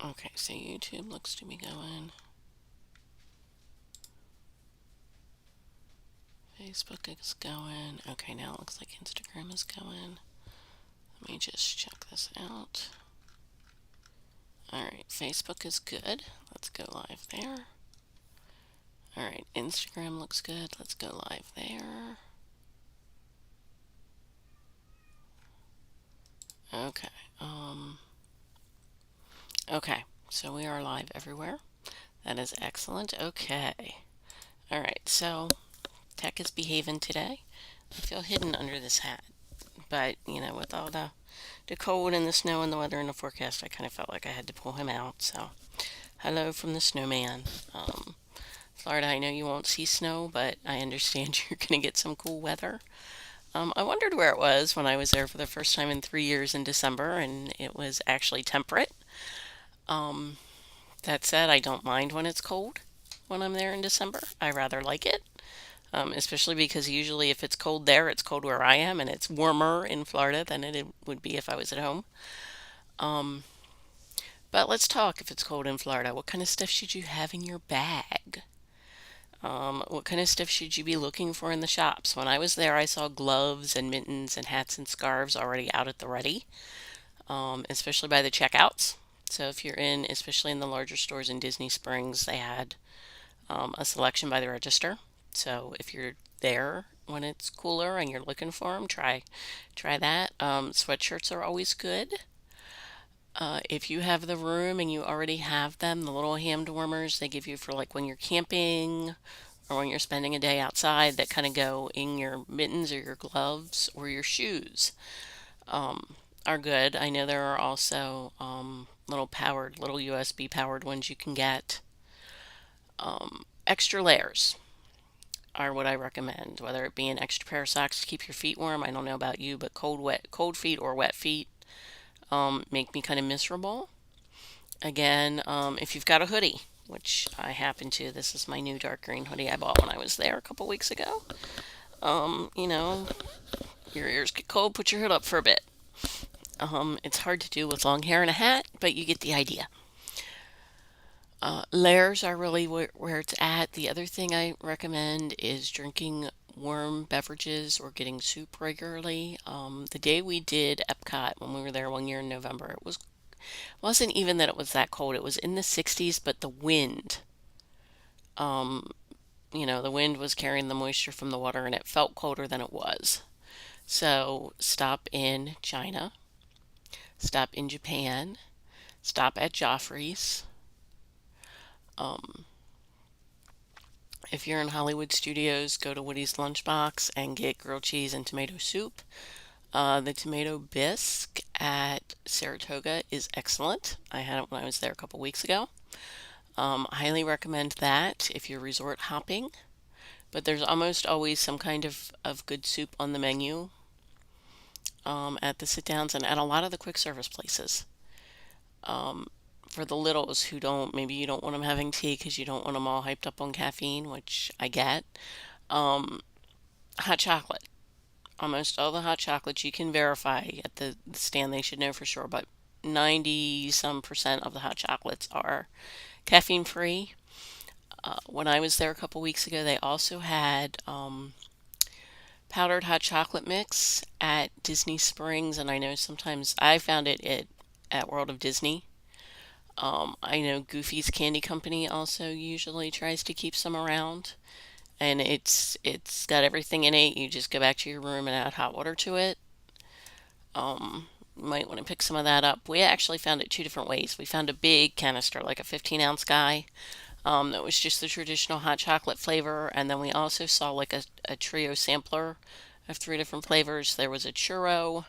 Okay, so YouTube looks to be going. Facebook is going. Okay, now it looks like Instagram is going. Let me just check this out. Alright, Facebook is good. Let's go live there. Alright, Instagram looks good. Let's go live there. Okay. Okay, so we are live everywhere. That is excellent. Okay. Alright, so tech is behaving today. I feel hidden under this hat. But, with all the cold and the snow and the weather and the forecast, I kind of felt like I had to pull him out. So, hello from the snowman. Florida, I know you won't see snow, but I understand you're going to get some cool weather. I wondered where it was when I was there for the first time in 3 years in December, and it was actually temperate. Um, that said, I don't mind when it's cold when I'm there in December. I rather like it, especially because usually if it's cold there, it's cold where I am, and it's warmer in Florida than it would be if I was at home. Um, but let's talk if it's cold in Florida. What kind of stuff should you have in your bag? What kind of stuff should you be looking for in the shops? When I was there, I saw gloves and mittens and hats and scarves already out at the ready, especially by the checkouts. So if you're in, especially in the larger stores in Disney Springs, they had a selection by the register. So if you're there when it's cooler and you're looking for them, try that. Sweatshirts are always good. If you have the room and you already have them, the little hand warmers they give you for like when you're camping or when you're spending a day outside that kind of go in your mittens or your gloves or your shoes are good. I know there are also little USB powered ones you can get. Extra layers are what I recommend, whether it be an extra pair of socks to keep your feet warm. I don't know about you, but cold feet or wet feet make me kind of miserable. Again, if you've got a hoodie, which I happen to, this is my new dark green hoodie I bought when I was there a couple weeks ago. You know, your ears get cold, put your hood up for a bit. It's hard to do with long hair and a hat, but you get the idea. Layers are really where it's at. The other thing I recommend is drinking warm beverages or getting soup regularly. The day we did Epcot when we were there 1 year in November, wasn't even that it was that cold. It was in the 60s, but the wind, um, the wind was carrying the moisture from the water and it felt colder than it was. So stop in China, stop in Japan, stop at Joffrey's. Um, if you're in Hollywood Studios, go to Woody's Lunchbox and get grilled cheese and tomato soup. The tomato bisque at Saratoga is excellent. I had it when I was there a couple weeks ago. Highly recommend that if you're resort hopping. But there's almost always some kind of good soup on the menu at the sit downs and at a lot of the quick service places. Um, for the littles who maybe you don't want them having tea because you don't want them all hyped up on caffeine, which I get. Um, Hot chocolate. Almost all the hot chocolates you can verify at the stand, they should know for sure, but 90 some percent of the hot chocolates are caffeine free. When I was there a couple weeks ago, they also had powdered hot chocolate mix at Disney Springs, and I know sometimes I found it at World of Disney. I know Goofy's Candy Company also usually tries to keep some around, and it's got everything in it. You just go back to your room and add hot water to it. You might want to pick some of that up. We actually found it two different ways. We found a big canister, like a 15-ounce guy, that was just the traditional hot chocolate flavor. And then we also saw like a trio sampler of three different flavors. There was a churro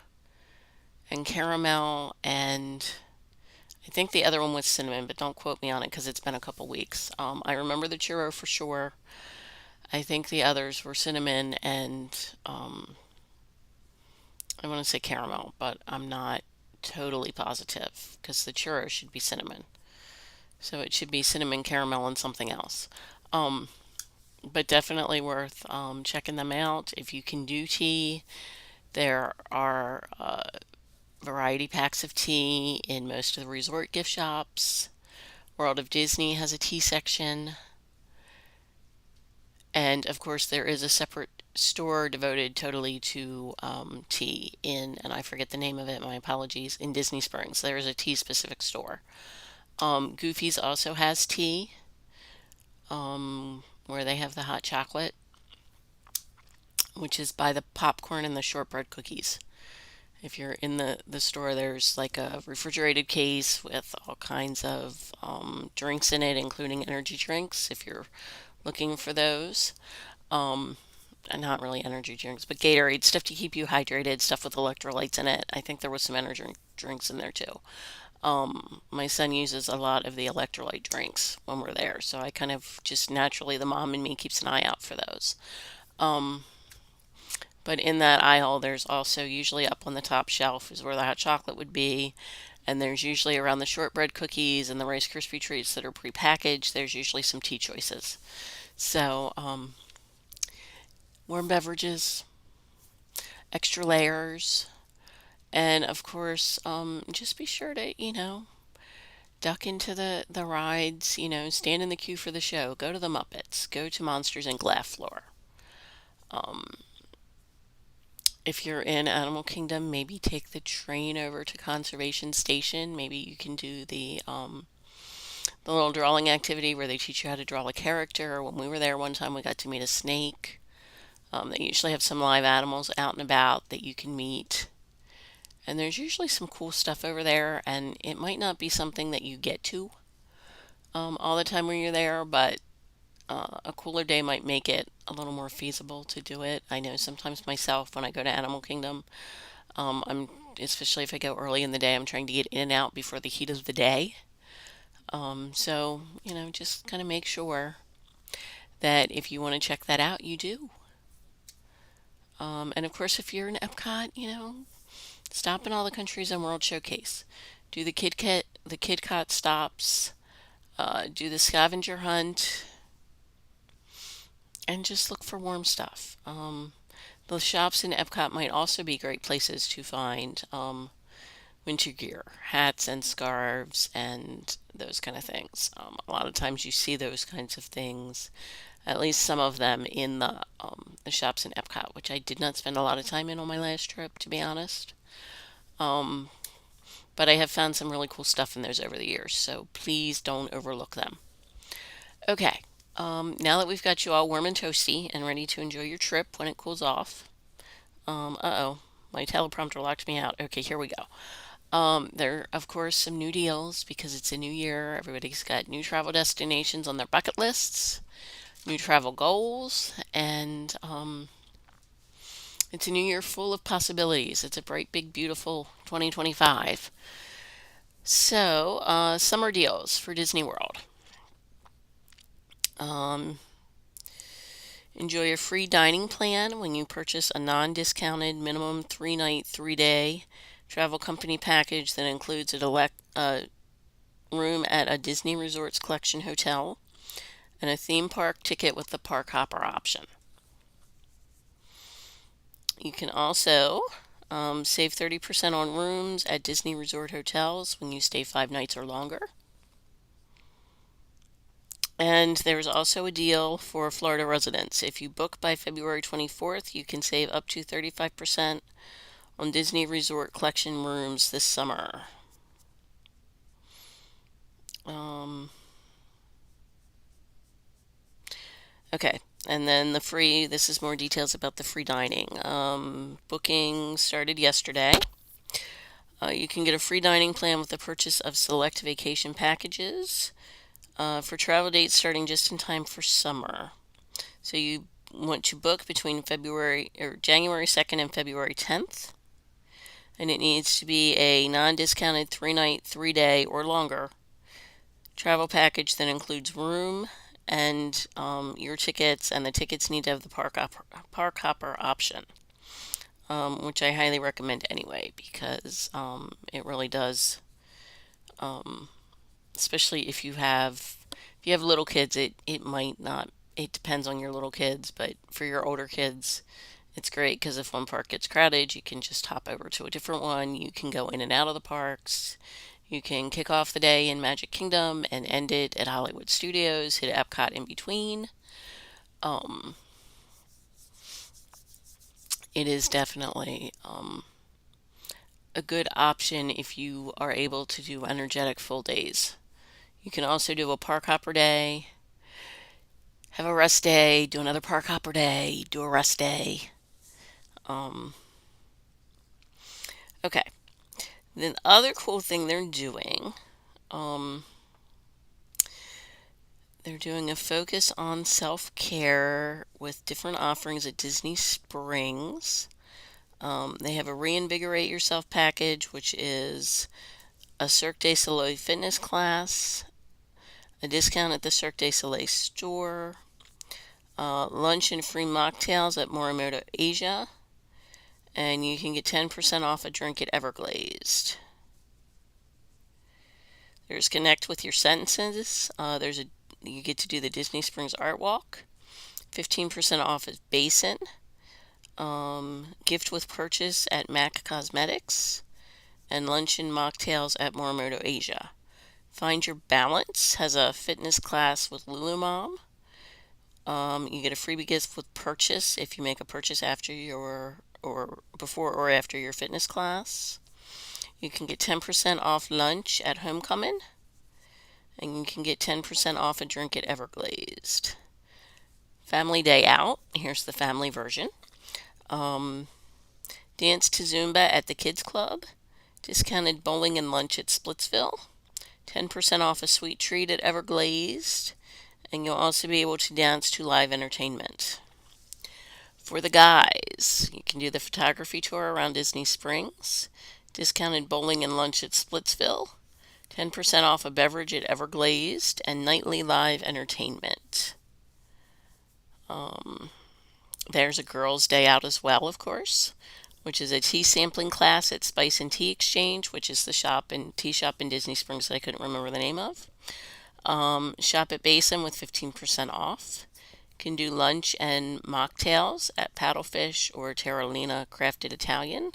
and caramel, and I think the other one was cinnamon, but don't quote me on it because it's been a couple weeks. I remember the churro for sure. I think the others were cinnamon and I want to say caramel, but I'm not totally positive because the churro should be cinnamon. So it should be cinnamon, caramel, and something else. Um, but definitely worth checking them out. If you can do tea, there are variety packs of tea in most of the resort gift shops. World of Disney has a tea section. And of course, there is a separate store devoted totally to tea and I forget the name of it, my apologies, in Disney Springs. There is a tea specific store. Goofy's also has tea, where they have the hot chocolate, which is by the popcorn and the shortbread cookies. If you're in the store, there's like a refrigerated case with all kinds of drinks in it, including energy drinks, if you're looking for those. Um, and not really energy drinks, but Gatorade, stuff to keep you hydrated, stuff with electrolytes in it. I think there was some energy drinks in there too. My son uses a lot of the electrolyte drinks when we're there, so I kind of just naturally, the mom in me keeps an eye out for those. Um, but in that aisle, there's also usually up on the top shelf is where the hot chocolate would be, and there's usually around the shortbread cookies and the Rice Krispie treats that are prepackaged. There's usually some tea choices. So, warm beverages, extra layers, and of course, just be sure to, duck into the rides, stand in the queue for the show, go to the Muppets, go to Monsters and Glass Floor. Um, if you're in Animal Kingdom, maybe take the train over to Conservation Station. Maybe you can do the little drawing activity where they teach you how to draw a character. When we were there one time, we got to meet a snake. They usually have some live animals out and about that you can meet. And there's usually some cool stuff over there, and it might not be something that you get to all the time when you're there, but a cooler day might make it a little more feasible to do it. I know sometimes myself when I go to Animal Kingdom, I'm especially if I go early in the day, I'm trying to get in and out before the heat of the day. So just kind of make sure that if you want to check that out, you do. And of course, if you're in Epcot, stop in all the countries and World Showcase. Do the Kid Cot stops. Do the scavenger hunt, and just look for warm stuff. The shops in Epcot might also be great places to find winter gear, hats and scarves, and those kind of things. A lot of times you see those kinds of things, at least some of them, in the shops in Epcot, which I did not spend a lot of time in on my last trip, to be honest. Um, but I have found some really cool stuff in those over the years, so please don't overlook them. Okay, now that we've got you all warm and toasty and ready to enjoy your trip when it cools off, uh-oh, my teleprompter locked me out. Okay, here we go. There are, of course, some new deals because it's a new year. Everybody's got new travel destinations on their bucket lists, new travel goals, and it's a new year full of possibilities. It's a bright, big, beautiful 2025. So, summer deals for Disney World. Um, Enjoy a free dining plan when you purchase a non-discounted minimum 3-night, 3-day travel company package that includes a room at a Disney Resorts Collection hotel and a theme park ticket with the park hopper option. You can also save 30% on rooms at Disney Resort hotels when you stay 5 nights or longer. And there's also a deal for Florida residents. If you book by February 24th, you can save up to 35% on Disney Resort Collection rooms this summer. Okay, and then this is more details about the free dining. Booking started yesterday. You can get a free dining plan with the purchase of select vacation packages for travel dates starting just in time for summer. So you want to book between January 2nd and February 10th. And it needs to be a non-discounted 3-night, 3-day or longer travel package that includes room and your tickets, and the tickets need to have the park hopper option, which I highly recommend anyway because it really does. Especially if you have little kids, it might not. It depends on your little kids, but for your older kids, It's great because if one park gets crowded, you can just hop over to a different one. You can go in and out of the parks. You can kick off the day in Magic Kingdom and end it at Hollywood Studios, hit Epcot in between. Um, it is definitely a good option if you are able to do energetic full days. You can also do a park hopper day, have a rest day, do another park hopper day, do a rest day. Um, okay. Then the other cool thing um, they're doing a focus on self-care with different offerings at Disney Springs. They have a Reinvigorate Yourself package, which is a Cirque du Soleil fitness class, a discount at the Cirque du Soleil store, lunch and free mocktails at Morimoto Asia, and you can get 10% off a drink at Everglazed. There's Connect with Your Sentences. You get to do the Disney Springs Art Walk. 15% off at Basin. Gift with purchase at MAC Cosmetics. And lunch and mocktails at Morimoto Asia. Find Your Balance has a fitness class with Lulumom. You get a freebie gift with purchase if you make a purchase after your or before or after your fitness class. You can get 10% off lunch at Homecoming, and you can get 10% off a drink at Everglazed. Family Day Out, here's the family version. Dance to Zumba at the Kids Club, discounted bowling and lunch at Splitsville, 10% off a sweet treat at Everglazed, and you'll also be able to dance to live entertainment. For the guys, you can do the photography tour around Disney Springs, discounted bowling and lunch at Splitsville, 10% off a beverage at Everglazed, and nightly live entertainment. There's a girls' day out as well, of course, which is a tea sampling class at Spice and Tea Exchange, which is the tea shop in Disney Springs that I couldn't remember the name of. Shop at Basin with 15% off. Can do lunch and mocktails at Paddlefish or Terralina Crafted Italian.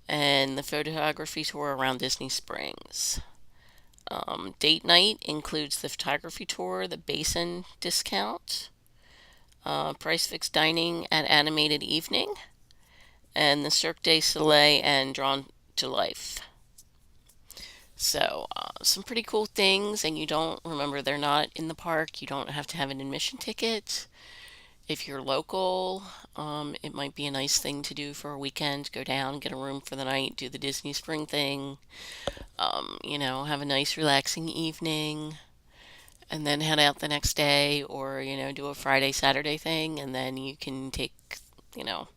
And the photography tour around Disney Springs. Date night includes the photography tour, the Basin discount, price fixed dining at Animated Evening, and the Cirque du Soleil and Drawn to Life. So, some pretty cool things, and remember, they're not in the park. You don't have to have an admission ticket. If you're local, it might be a nice thing to do for a weekend. Go down, get a room for the night, do the Disney Spring thing, have a nice relaxing evening, and then head out the next day, or, do a Friday, Saturday thing, and then you can take, you know,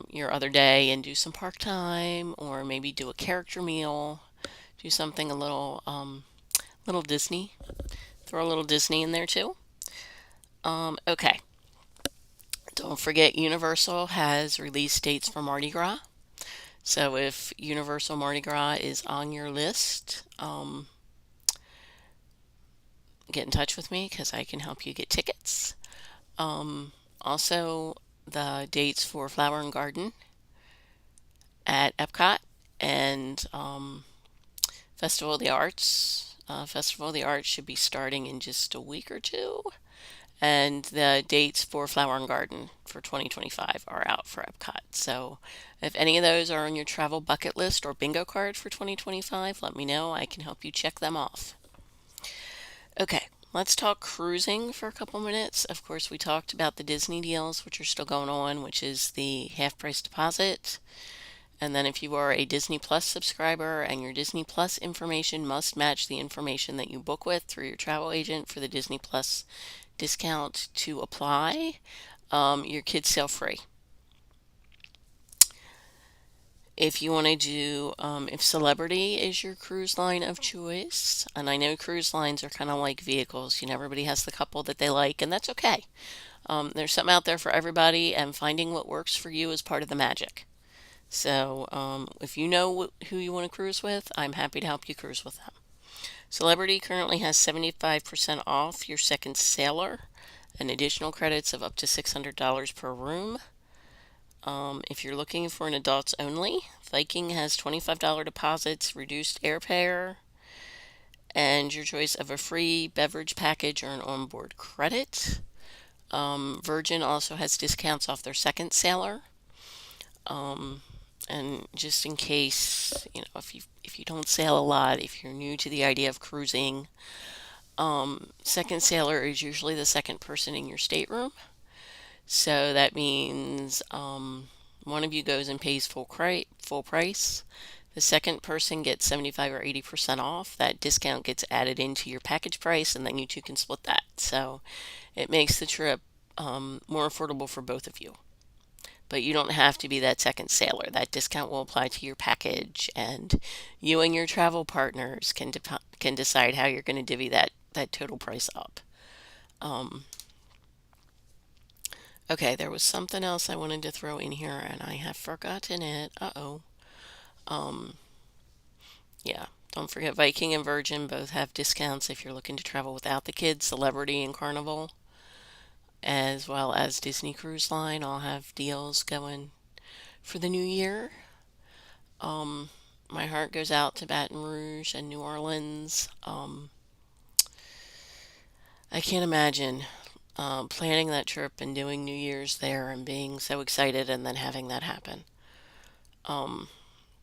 your other day and do some park time, or maybe do a character meal, do something little Disney. Throw a little Disney in there too. Okay. Don't forget Universal has release dates for Mardi Gras. So if Universal Mardi Gras is on your list, get in touch with me because I can help you get tickets. Also, the dates for Flower and Garden at Epcot and Festival of the Arts. Festival of the Arts should be starting in just a week or two. And the dates for Flower and Garden for 2025 are out for Epcot. So if any of those are on your travel bucket list or bingo card for 2025, let me know. I can help you check them off. Okay, let's talk cruising for a couple minutes. Of course, we talked about the Disney deals, which are still going on, which is the half price deposit. And then if you are a Disney Plus subscriber and your Disney Plus information must match the information that you book with through your travel agent for the Disney Plus discount to apply, your kids sail free. If you want to do, if Celebrity is your cruise line of choice, and I know cruise lines are kind of like vehicles, everybody has the couple that they like, and that's okay. There's something out there for everybody, and finding what works for you is part of the magic. So, if you know who you want to cruise with, I'm happy to help you cruise with them. Celebrity currently has 75% off your second sailor, and additional credits of up to $600 per room. If you're looking for an adults only, Viking has $25 deposits, reduced airfare, and your choice of a free beverage package or an onboard credit. Virgin also has discounts off their second sailor. Um, and just in case, if you don't sail a lot, if you're new to the idea of cruising, second sailor is usually the second person in your stateroom. So that means one of you goes and pays full price. The second person gets 75 or 80% off. That discount gets added into your package price, and then you two can split that. So it makes the trip more affordable for both of you. But you don't have to be that second sailor. That discount will apply to your package, and you and your travel partners can decide how you're going to divvy that total price up. Um, okay, there was something else I wanted to throw in here, and I have forgotten it. Uh-oh. Um, yeah, don't forget Viking and Virgin both have discounts if you're looking to travel without the kids. Celebrity and Carnival, as well as Disney Cruise Line, all have deals going for the new year. Um, my heart goes out to Baton Rouge and New Orleans. I can't imagine planning that trip and doing New Year's there and being so excited and then having that happen. Um,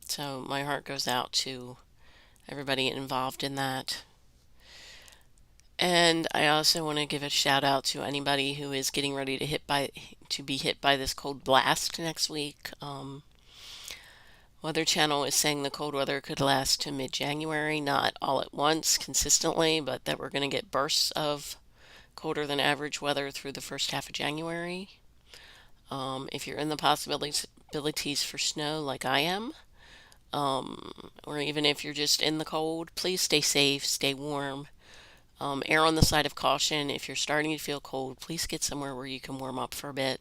so my heart goes out to everybody involved in that. And I also want to give a shout out to anybody who is getting ready to be hit by this cold blast next week. Weather Channel is saying the cold weather could last to mid-January, not all at once consistently, but that we're going to get bursts of colder than average weather through the first half of January. If you're in the possibilities for snow like I am, or even if you're just in the cold, please stay safe, stay warm. Err on the side of caution. If you're starting to feel cold, please get somewhere where you can warm up for a bit.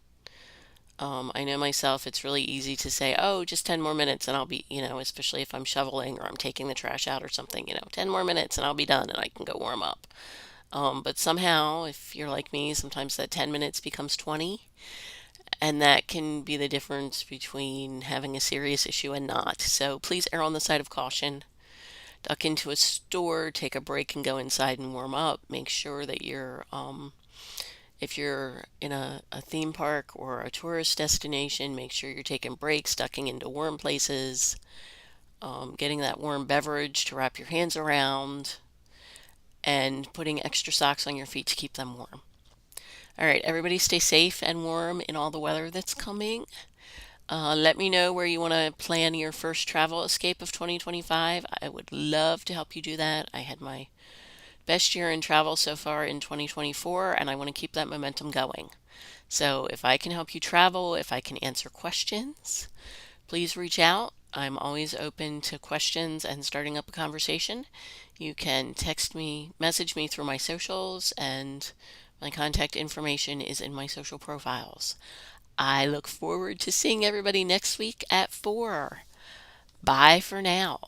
I know myself, it's really easy to say, oh, just 10 more minutes and I'll be, especially if I'm shoveling or I'm taking the trash out or something, 10 more minutes and I'll be done and I can go warm up. But somehow, if you're like me, sometimes that 10 minutes becomes 20, and that can be the difference between having a serious issue and not. So please err on the side of caution. Duck into a store, take a break, and go inside and warm up. Make sure that if you're in a theme park or a tourist destination, make sure you're taking breaks, ducking into warm places, getting that warm beverage to wrap your hands around, and putting extra socks on your feet to keep them warm. All right, everybody stay safe and warm in all the weather that's coming. Let me know where you want to plan your first travel escape of 2025. I would love to help you do that. I had my best year in travel so far in 2024, and I want to keep that momentum going. So if I can help you travel, if I can answer questions, please reach out. I'm always open to questions and starting up a conversation. You can text me, message me through my socials, and my contact information is in my social profiles. I look forward to seeing everybody next week at 4. Bye for now.